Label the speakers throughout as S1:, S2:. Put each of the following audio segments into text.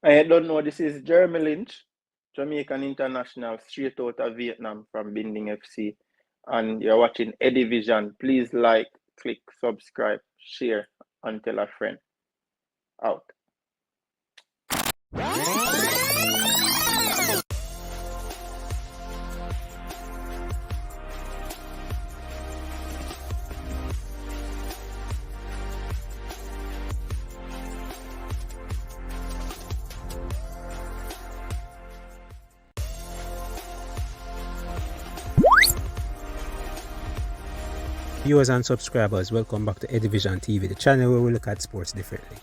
S1: I don't know, this is Jeremy Lynch, Jamaican international, straight out of Vietnam from Binding FC. And you're watching Eddie Vision. Please like, click, subscribe, share, and tell a friend. Out.
S2: Viewers and subscribers, welcome back to Eddie Vision TV, the channel where we look at sports differently.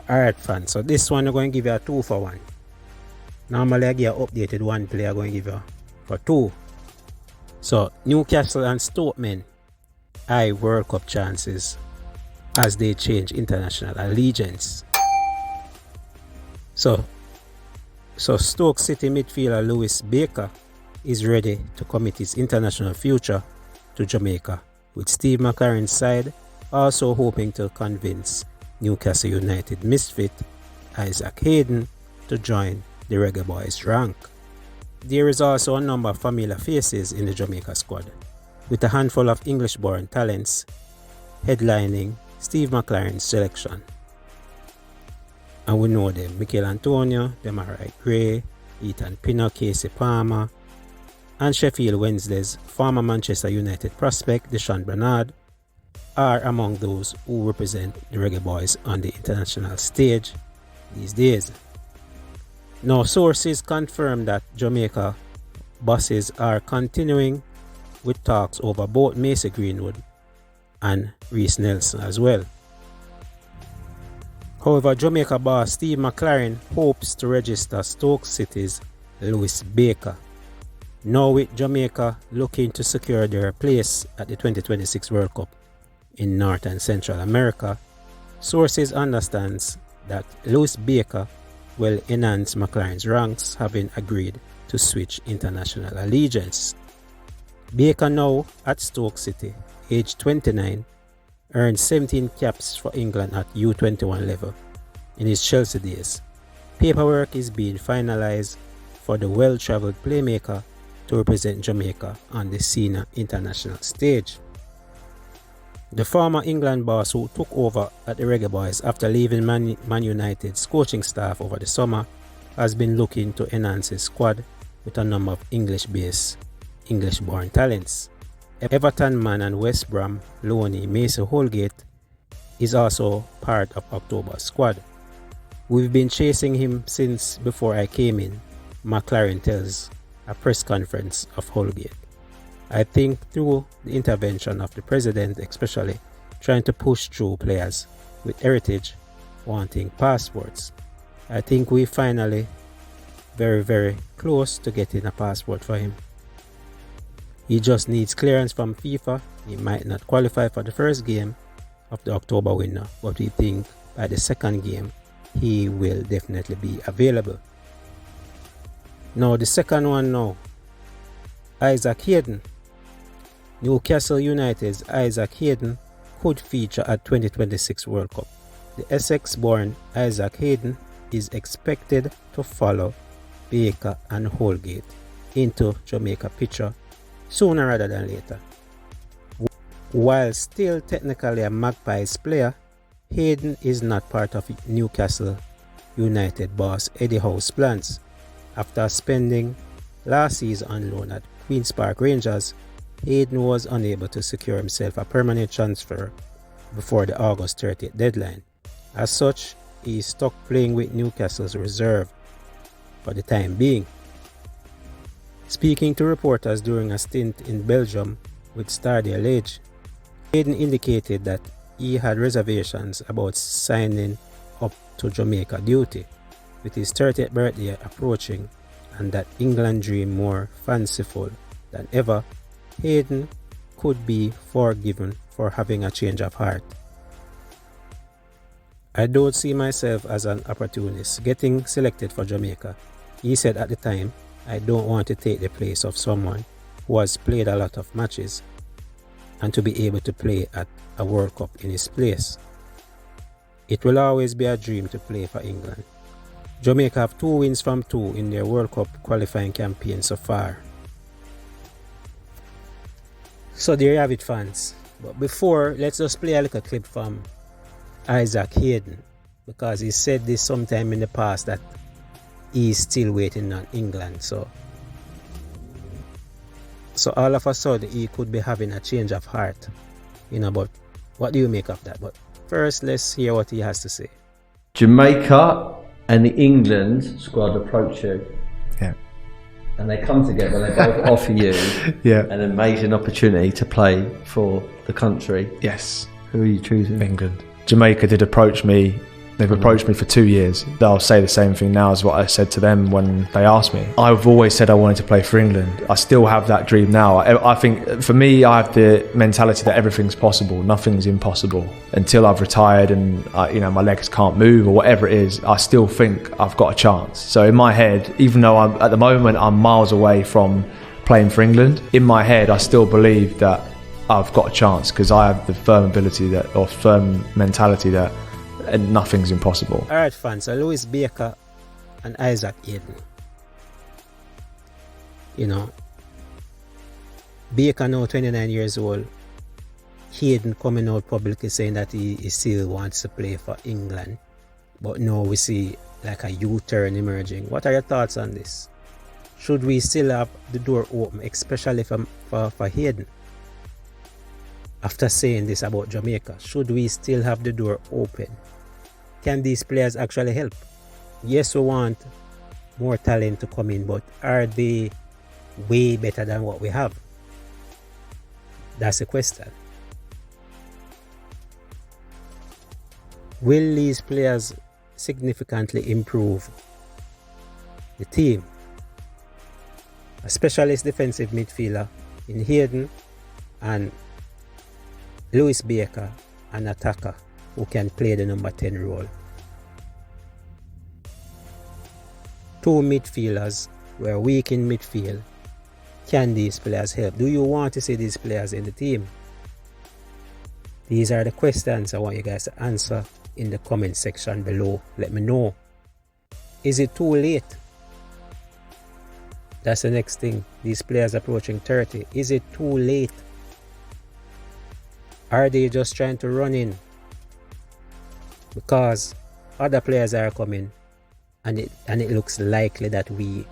S2: Alright fans, so this one I'm going to give you a 2 for 1. Normally I give an updated 1 player, I'm going to give you for 2. So Newcastle and Stoke men eye World Cup chances as they change international allegiance. So Stoke City midfielder Lewis Baker is ready to commit his international future to Jamaica, with Steve McClaren's side also hoping to convince Newcastle United misfit Isaac Hayden to join the Reggae Boyz rank. There is also a number of familiar faces in the Jamaica squad, with a handful of English-born talents headlining Steve McClaren's selection. And we know them: Mikel Antonio, Demarai Gray, Ethan Pinnock, Casey Palmer, and Sheffield Wednesday's former Manchester United prospect Deshaun Bernard are among those who represent the Reggae Boyz on the international stage these days. Now, sources confirm that Jamaica bosses are continuing with talks over both Macy Greenwood and Reece Nelson as well. However, Jamaica boss Steve McClaren hopes to register Stoke City's Lewis Baker. Now with Jamaica looking to secure their place at the 2026 World Cup in North and Central America, sources understand that Lewis Baker will enhance McClaren's ranks, having agreed to switch international allegiance. Baker, now at Stoke City, aged 29, earned 17 caps for England at U21 level in his Chelsea days. Paperwork is being finalized for the well-travelled playmaker to represent Jamaica on the senior international stage. The former England boss, who took over at the Reggae Boyz after leaving Man United's coaching staff over the summer, has been looking to enhance his squad with a number of English-born talents. Everton man and West Brom loanee Mason Holgate is also part of October's squad. We've been chasing him since before I came in, McClaren tells a press conference of Holgate. I think through the intervention of the president, especially trying to push through players with heritage wanting passports, I think we finally very close to getting a passport for him. He just needs clearance from FIFA. He might not qualify for the first game of the October window, but we think by the second game he will definitely be available. Now the second one now, Isaac Hayden. Newcastle United's Isaac Hayden could feature at 2026 World Cup. The Essex-born Isaac Hayden is expected to follow Baker and Holgate into Jamaica picture sooner rather than later. While still technically a Magpies player, Hayden is not part of Newcastle United boss Eddie Howe's plans. After spending last season on loan at Queen's Park Rangers, Hayden was unable to secure himself a permanent transfer before the August 30th deadline. As such, he is stuck playing with Newcastle's reserve for the time being. Speaking to reporters during a stint in Belgium with Stade Liège, Hayden indicated that he had reservations about signing up to Jamaica duty, with his 30th birthday approaching and that England dream more fanciful than ever. Hayden could be forgiven for having a change of heart. I don't see myself as an opportunist getting selected for Jamaica. He said at the time, I don't want to take the place of someone who has played a lot of matches and to be able to play at a World Cup in his place. It will always be a dream to play for England. Jamaica have 2 wins from 2 in their World Cup qualifying campaign so far. So there you have it, fans. But before, let's just play a little clip from Isaac Hayden, because he said this sometime in the past that he's still waiting on England. So all of a sudden he could be having a change of heart, but what do you make of that? But first, let's hear what he has to say.
S3: Jamaica and the England squad approach you.
S4: Yeah.
S3: And they come together, they both offer you an amazing opportunity to play for the country.
S4: Yes.
S3: Who are you choosing?
S4: England. Jamaica did approach me. They've approached me for 2 years. I'll say the same thing now as what I said to them when they asked me. I've always said I wanted to play for England. I still have that dream now. I think for me, I have the mentality that everything's possible. Nothing's impossible. Until I've retired and my legs can't move or whatever it is, I still think I've got a chance. So in my head, even though at the moment I'm miles away from playing for England, in my head I still believe that I've got a chance because I have the firm mentality that and nothing's impossible.
S2: Alright, fans, so Lewis Baker and Isaac Hayden. Baker now 29 years old. Hayden coming out publicly saying that he still wants to play for England. But now we see like a U-turn emerging. What are your thoughts on this? Should we still have the door open, especially for Hayden? After saying this about Jamaica, should we still have the door open? Can these players actually help? Yes, we want more talent to come in, but are they way better than what we have? That's the question. Will these players significantly improve the team? A specialist defensive midfielder in Hayden and Lewis Baker, an attacker who can play the number 10 role. 2 midfielders were weak in midfield. Can these players help? Do you want to see these players in the team? These are the questions I want you guys to answer in the comment section below. Let me know. Is it too late? That's the next thing. These players approaching 30. Is it too late? Are they just trying to run in because other players are coming and it looks likely that we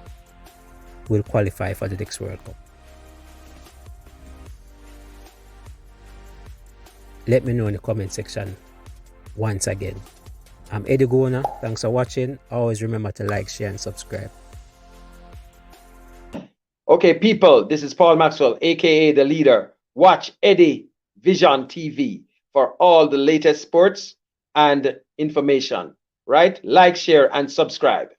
S2: will qualify for the next World Cup? Let me know in the comment section once again. I'm Eddie Gona. Thanks for watching. Always remember to like, share and subscribe.
S5: Okay, people, this is Paul Maxwell, aka The Leader. Watch Eddie Vision TV for all the latest sports and information, right? Like, share, and subscribe.